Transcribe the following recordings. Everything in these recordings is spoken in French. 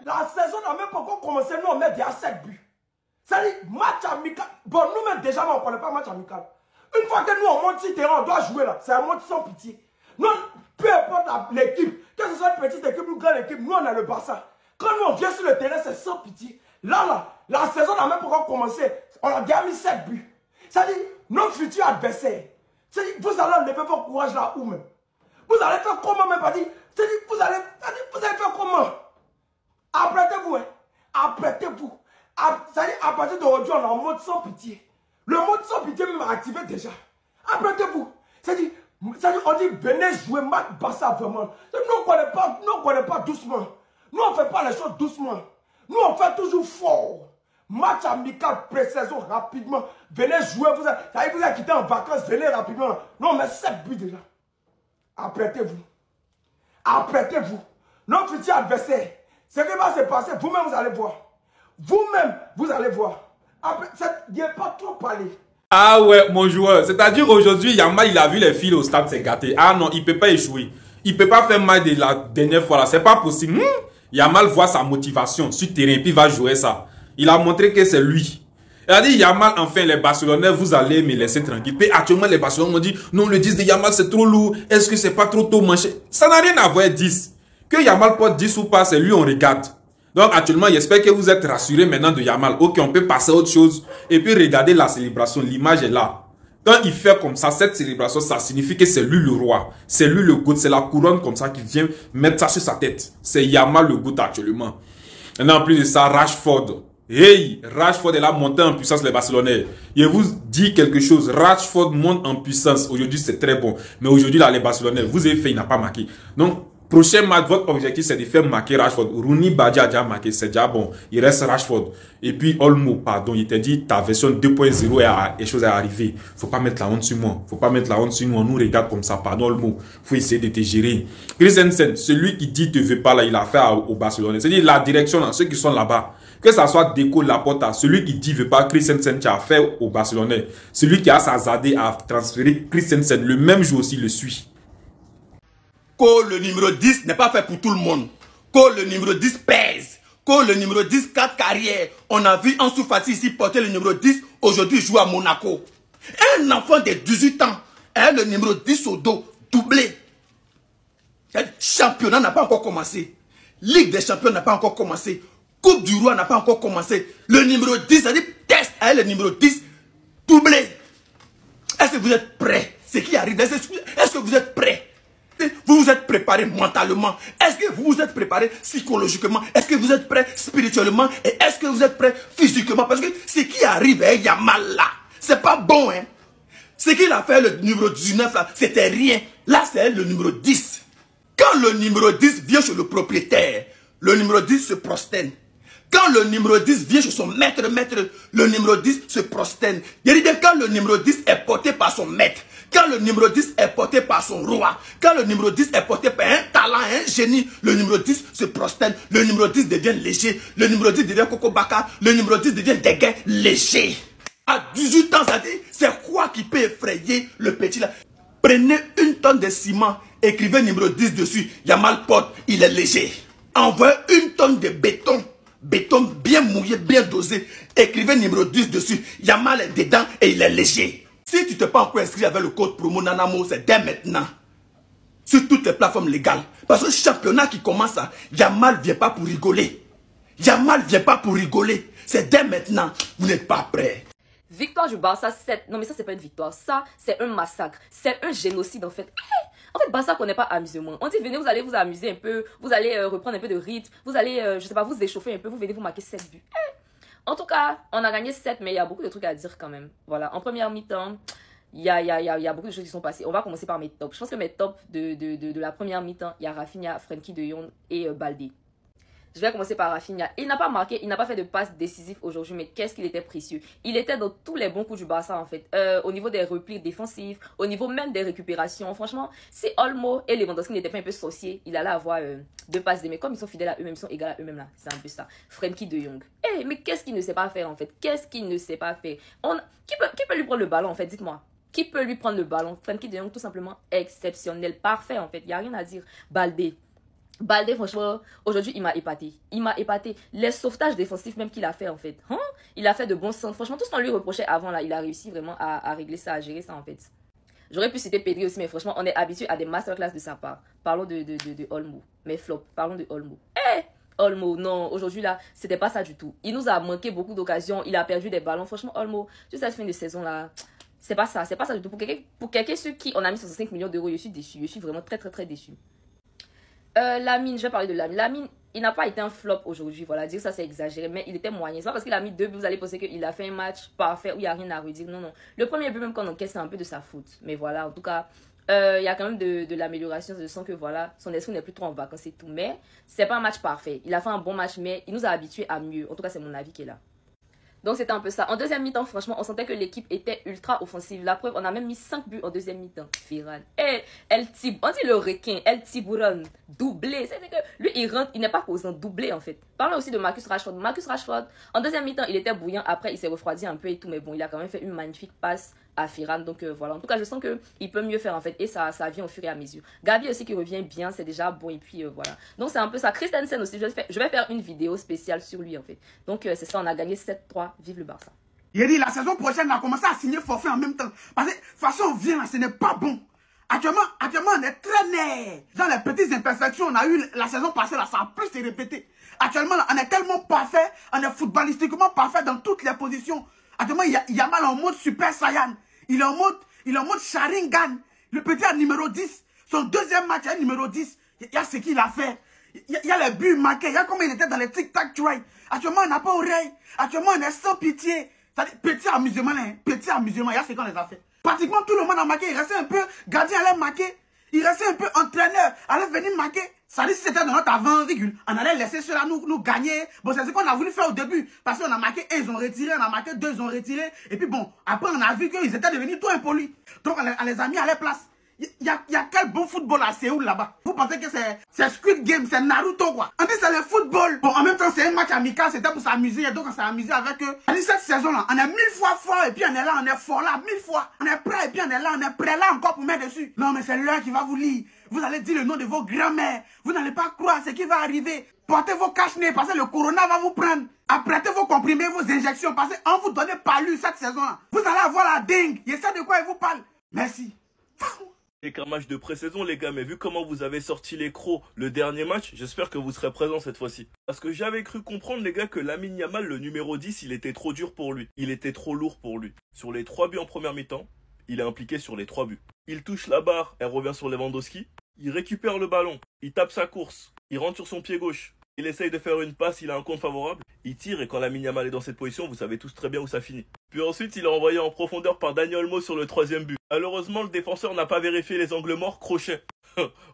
la saison n'a même pas encore commencé, nous on met déjà 7 buts. C'est-à-dire, match amical. Bon, nous-mêmes déjà, on ne connaît pas match amical. Une fois que nous on monte sur terrain, on doit jouer là. C'est un match sans pitié. Nous, peu importe l'équipe, que ce soit une petite équipe ou une grande équipe, nous on a le Barça. Quand nous on vient sur le terrain, c'est sans pitié. Là, la saison n'a même pas encore commencé. On a déjà mis 7 buts. C'est-à-dire, nos futurs adversaires. C'est-à-dire, vous allez enlever votre courage là où même. Vous allez faire comment même pas dire. C'est-à-dire, vous allez faire comment. Apprêtez-vous, hein. Apprêtez-vous. C'est-à-dire, à partir d'aujourd'hui, on est en mode sans pitié. Le mode sans pitié m'a activé déjà. Apprêtez-vous. C'est-à-dire, on dit, venez jouer match Barça vraiment. Nous, on ne connaît pas doucement. Nous, on ne fait pas les choses doucement. Nous, on fait toujours fort. Match amical, pré-saison, rapidement. Venez jouer. Vous avez quitté en vacances, venez rapidement. Nous, on met 7 buts déjà. Apprêtez-vous. Apprêtez-vous. Notre futur adversaire, ce qui va se passer, vous-même, vous allez voir. Vous-même, vous allez voir. Il n'y a pas trop parlé. Ah ouais, mon joueur. C'est-à-dire aujourd'hui, Yamal, il a vu les filles au stade, c'est gâté. Ah non, il ne peut pas échouer. Il ne peut pas faire mal de la dernière fois là. C'est pas possible. Yamal voit sa motivation sur terrain, puis il va jouer ça. Il a montré que c'est lui. Il a dit, Yamal, enfin, les Barcelonais, vous allez me laisser tranquille. Puis actuellement, les Barcelonais m'ont dit, non, le 10 de Yamal, c'est trop lourd. Est-ce que c'est pas trop tôt manché? Ça n'a rien à voir, 10. Que Yamal porte 10 ou pas, c'est lui, on regarde. Donc actuellement, j'espère que vous êtes rassurés maintenant de Yamal. Ok, on peut passer à autre chose. Et puis regarder la célébration, l'image est là. Quand il fait comme ça, cette célébration, ça signifie que c'est lui le roi. C'est lui le GOAT. C'est la couronne comme ça qui vient mettre ça sur sa tête. C'est Yamal le GOAT actuellement. Maintenant, en plus de ça, Rashford. Hey, Rashford est là monté en puissance les Barcelonais. Je vous dis quelque chose. Rashford monte en puissance. Aujourd'hui, c'est très bon. Mais aujourd'hui, là, les Barcelonais, vous avez fait, il n'a pas marqué. Donc, prochain match, votre objectif, c'est de faire marquer Rashford. Rooney Badja a déjà marqué, c'est déjà bon. Il reste Rashford. Et puis, Olmo, pardon, il t'a dit, ta version 2.0 est chose à arriver. Faut pas mettre la honte sur moi. Faut pas mettre la honte sur nous. On nous regarde comme ça. Pardon, Olmo. Faut essayer de te gérer. Christensen, celui qui dit, te veut pas là, il a fait au Barcelone. C'est-à-dire, la direction, là, ceux qui sont là-bas. Que ça soit Deco, Laporta, celui qui dit veut pas Christensen, qui a fait au Barcelone. Celui qui a sa zadé a transféré Christensen. Le même jour aussi, le suit. Que le numéro 10 n'est pas fait pour tout le monde. Que le numéro 10 pèse. Que le numéro 10 4 carrières. On a vu Ansu Fati ici porter le numéro 10. Aujourd'hui, il joue à Monaco. Un enfant de 18 ans a le numéro 10 au dos, doublé. Le championnat n'a pas encore commencé. Ligue des champions n'a pas encore commencé. Coupe du Roi n'a pas encore commencé. Le numéro 10, ça dit test a le numéro 10 doublé. Est-ce que vous êtes prêts? Ce qui arrive, est-ce que vous êtes prêts? Vous vous êtes préparé mentalement. Est-ce que vous vous êtes préparé psychologiquement? Est-ce que vous êtes prêt spirituellement? Et est-ce que vous êtes prêt physiquement? Parce que ce qui arrive, il y a mal là. C'est pas bon, hein. Ce qu'il a fait le numéro 19 là, c'était rien. Là, c'est le numéro 10. Quand le numéro 10 vient chez le propriétaire, le numéro 10 se prosterne. Quand le numéro 10 vient chez son maître, le numéro 10 se prosterne. Il dit quand le numéro 10 est porté par son maître, quand le numéro 10 est porté par son roi, quand le numéro 10 est porté par un talent, un génie, le numéro 10 se prosterne, le numéro 10 devient léger, le numéro 10 devient Coco Baka, le numéro 10 devient dégain léger. À 18 ans, ça dit, c'est quoi qui peut effrayer le petit là? Prenez une tonne de ciment, écrivez numéro 10 dessus, Yamal porte, il est léger. Envoyez une tonne de béton. Béton bien mouillé, bien dosé. Écrivez numéro 10 dessus. Yamal est dedans et il est léger. Si tu ne t'es pas encore inscrit avec le code promo Nanamo, c'est dès maintenant. Sur toutes les plateformes légales. Parce que le championnat qui commence, Yamal ne vient pas pour rigoler. Yamal ne vient pas pour rigoler. C'est dès maintenant. Vous n'êtes pas prêts. Victoire du Barça, non mais ça c'est pas une victoire. Ça, c'est un massacre. C'est un génocide en fait. En fait, Barça connaît pas amusement. On dit, venez, vous allez vous amuser un peu. Vous allez reprendre un peu de rythme. Vous allez, je sais pas, vous échauffer un peu. Vous venez vous marquer 7 buts. En tout cas, on a gagné 7, mais il y a beaucoup de trucs à dire quand même. Voilà, en première mi-temps, il y a beaucoup de choses qui sont passées. On va commencer par mes tops. Je pense que mes tops de la première mi-temps, il y a Rafinha, Frenkie de Jong et Baldé. Je vais commencer par Rafinha. Il n'a pas marqué, il n'a pas fait de passe décisif aujourd'hui, mais qu'est-ce qu'il était précieux. Il était dans tous les bons coups du Barça en fait. Au niveau des replis défensifs, au niveau même des récupérations. Franchement, si Olmo et Lewandowski n'étaient pas un peu sorciers, il allait avoir 2 passes. Mais comme ils sont fidèles à eux-mêmes, ils sont égaux à eux-mêmes là. C'est un peu ça. Frenkie de Jong. Mais qu'est-ce qu'il ne sait pas faire en fait? Qu'est-ce qu'il ne sait pas faire? Qui peut lui prendre le ballon en fait? Dites-moi. Qui peut lui prendre le ballon? Frenkie de Jong, tout simplement exceptionnel. Parfait en fait. Il n'y a rien à dire. Baldé. Baldé, franchement, aujourd'hui, il m'a épaté. Il m'a épaté. Les sauvetages défensifs même qu'il a fait, en fait. Hein? Il a fait de bons centres. Franchement, tout ce qu'on lui reprochait avant, là, il a réussi vraiment à régler ça, à gérer ça, en fait. J'aurais pu citer Pedri aussi, mais franchement, on est habitué à des masterclass de sa part. Parlons de Olmo. Mais flop, parlons de Olmo. Olmo, non, aujourd'hui, là, c'était pas ça du tout. Il nous a manqué beaucoup d'occasions. Il a perdu des ballons. Franchement, Olmo, juste cette fin de saison, là, c'est pas ça du tout. Pour quelqu'un sur qui on a mis 65 millions d'euros, je suis déçu. Je suis vraiment très, très, très déçu. Lamine, je vais parler de Lamine. Lamine, il n'a pas été un flop aujourd'hui, voilà, dire ça c'est exagéré, mais il était moyen. C'est pas parce qu'il a mis 2 buts, vous allez penser qu'il a fait un match parfait où il n'y a rien à redire. Non, non. Le premier but même qu'on encaisse, c'est un peu de sa faute. Mais voilà, en tout cas, il y a quand même de l'amélioration. Je sens que voilà, son esprit n'est plus trop en vacances et tout. Mais c'est pas un match parfait. Il a fait un bon match, mais il nous a habitués à mieux. En tout cas, c'est mon avis qui est là. Donc c'était un peu ça. En deuxième mi-temps, franchement, on sentait que l'équipe était ultra offensive. La preuve, on a même mis 5 buts en deuxième mi-temps. Firan. On dit le requin, El Tiburon, doublé. C'est que lui, il rentre, il n'est pas causant, doublé en fait. Parlons aussi de Marcus Rashford. Marcus Rashford, en deuxième mi-temps, il était bouillant. Après, il s'est refroidi un peu et tout. Mais bon, il a quand même fait une magnifique passe à Firan. Donc voilà. En tout cas, je sens qu'il peut mieux faire en fait. Et ça vient au fur et à mesure. Gabi aussi qui revient bien, c'est déjà bon. Et puis voilà. Donc c'est un peu ça. Christensen aussi, je vais faire une vidéo spéciale sur lui en fait. Donc c'est ça, on a gagné 7-3. Vive le Barça. Il a dit la saison prochaine, on a commencé à signer forfait en même temps. Parce que de toute façon, on vient là, ce n'est pas bon. Actuellement, on est très net. Dans les petites imperfections, on a eu la saison passée, là, ça a plus se répéter. Actuellement, là, on est tellement parfait, on est footballistiquement parfait dans toutes les positions. Actuellement, il y a mal en mode Super Saiyan. Il est en mode Sharingan. Le petit à numéro 10. Son deuxième match à numéro 10. Il y a ce qu'il a fait. Il y a les buts manqués. Il y a comment il était dans les tic-tac try. Actuellement, on n'a pas oreille. Actuellement, on est sans pitié. Petit amusement, hein. Petit amusement. Il y a ce qu'on les a fait. Pratiquement tout le monde a marqué. Il restait un peu, gardien allait marquer. Il restait un peu, entraîneur allait venir marquer. Ça dit, si c'était dans notre avant-rigule, on allait laisser ceux-là nous gagner. Bon, c'est ce qu'on a voulu faire au début. Parce qu'on a marqué 1, ils ont retiré. On a marqué 2, ils ont retiré. Et puis bon, après, on a vu qu'ils étaient devenus tout impolis. Donc, on les a mis à leur place. Il y a quel bon football à Séoul là-bas? Vous pensez que c'est Squid Game, c'est Naruto quoi? On dit c'est le football. Bon, en même temps, c'est un match amical, c'était pour s'amuser. Et donc, on s'est amusé avec eux. On dit cette saison-là, on est 1000 fois fort et puis on est là, on est fort là, 1000 fois. On est prêt et puis on est là, on est prêt là encore pour mettre dessus. Non, mais c'est l'heure qui va vous lire. Vous allez dire le nom de vos grands-mères. Vous n'allez pas croire ce qui va arriver. Portez vos cache-nez parce que le corona va vous prendre. Apprêtez vos comprimés, vos injections parce qu'on vous donne pas lu cette saison-là. Vous allez avoir la dingue. Il sait de quoi il vous parle. Merci. Et qu'un match de pré-saison les gars, mais vu comment vous avez sorti les crocs le dernier match, j'espère que vous serez présents cette fois-ci. Parce que j'avais cru comprendre les gars que Lamine Yamal, le numéro 10, il était trop dur pour lui. Il était trop lourd pour lui. Sur les 3 buts en première mi-temps, il est impliqué sur les 3 buts. Il touche la barre, elle revient sur Lewandowski. Il récupère le ballon, il tape sa course, il rentre sur son pied gauche. Il essaye de faire une passe, il a un compte favorable. Il tire et quand Lamine Yamal est dans cette position, vous savez tous très bien où ça finit. Puis ensuite, il est envoyé en profondeur par Dani Olmo sur le 3e but. Malheureusement, le défenseur n'a pas vérifié les angles morts, crochet.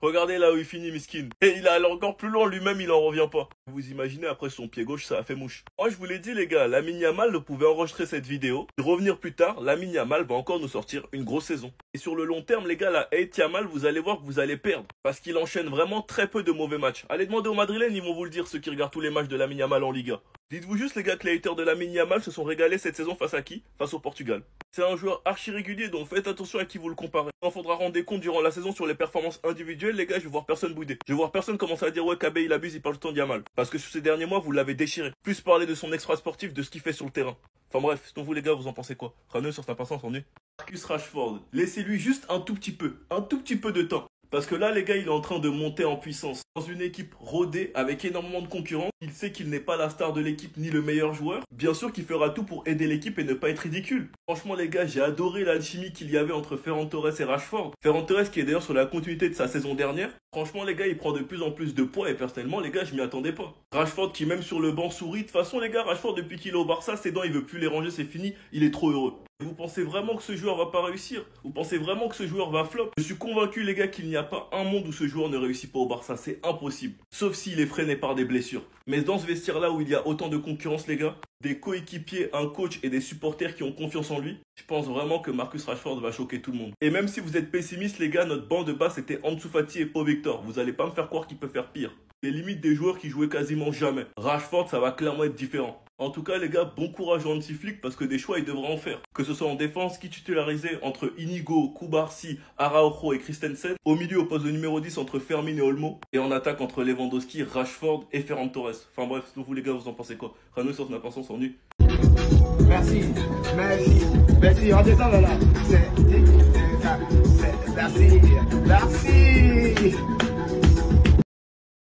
Regardez là où il finit, miskin. Et il a allé encore plus loin, lui-même, il en revient pas. Vous imaginez, après son pied gauche, ça a fait mouche. Moi, je vous l'ai dit, les gars, Lamine Yamal pouvait enregistrer cette vidéo. Et revenir plus tard, Lamine Yamal va encore nous sortir une grosse saison. Et sur le long terme, les gars, la hate Yamal, vous allez voir que vous allez perdre. Parce qu'il enchaîne vraiment très peu de mauvais matchs. Allez demander aux Madrilènes, ils vont vous le dire, ceux qui regardent tous les matchs de Lamine Yamal en Liga. Dites-vous juste les gars que les haters de Lamine Yamal se sont régalés cette saison face à qui? Face au Portugal. C'est un joueur archi régulier donc faites attention à qui vous le comparez. Il faudra rendre des comptes durant la saison sur les performances individuelles les gars, je vais voir personne bouder. Je vais voir personne commencer à dire ouais KB il abuse, il parle tout le temps de Yamal. Parce que sur ces derniers mois vous l'avez déchiré. Plus parler de son extra sportif, de ce qu'il fait sur le terrain. Enfin bref, sinon vous les gars vous en pensez quoi? Raneux sur sa patience en Marcus Rashford, laissez-lui juste un tout petit peu de temps. Parce que là, les gars, il est en train de monter en puissance. Dans une équipe rodée, avec énormément de concurrents, il sait qu'il n'est pas la star de l'équipe ni le meilleur joueur. Bien sûr qu'il fera tout pour aider l'équipe et ne pas être ridicule. Franchement, les gars, j'ai adoré l'alchimie qu'il y avait entre Ferran Torres et Rashford. Ferran Torres qui est d'ailleurs sur la continuité de sa saison dernière. Franchement, les gars, il prend de plus en plus de poids et personnellement, les gars, je m'y attendais pas. Rashford qui, même sur le banc, sourit. De toute façon, les gars, Rashford, depuis qu'il est au Barça, ses dents, il veut plus les ranger, c'est fini. Il est trop heureux. Vous pensez vraiment que ce joueur va pas réussir? Vous pensez vraiment que ce joueur va flop? Je suis convaincu les gars qu'il n'y a pas un monde où ce joueur ne réussit pas au Barça, c'est impossible. Sauf s'il est freiné par des blessures. Mais dans ce vestiaire là où il y a autant de concurrence les gars, des coéquipiers, un coach et des supporters qui ont confiance en lui, je pense vraiment que Marcus Rashford va choquer tout le monde. Et même si vous êtes pessimiste les gars, notre banc de base c'était Ansu Fati et Pau Victor. Vous allez pas me faire croire qu'il peut faire pire. Les limites des joueurs qui jouaient quasiment jamais. Rashford ça va clairement être différent. En tout cas, les gars, bon courage aux anti-flics parce que des choix, ils devraient en faire. Que ce soit en défense, qui titularisé entre Inigo, Kubarsi, Araujo et Christensen. Au milieu, au poste de numéro 10 entre Fermin et Olmo. Et en attaque entre Lewandowski, Rashford et Ferran Torres. Enfin bref, vous les gars, vous en pensez quoi? Rano, sauf n'a pas son s'ennuie. Merci, merci, merci, on descend là. Merci, merci.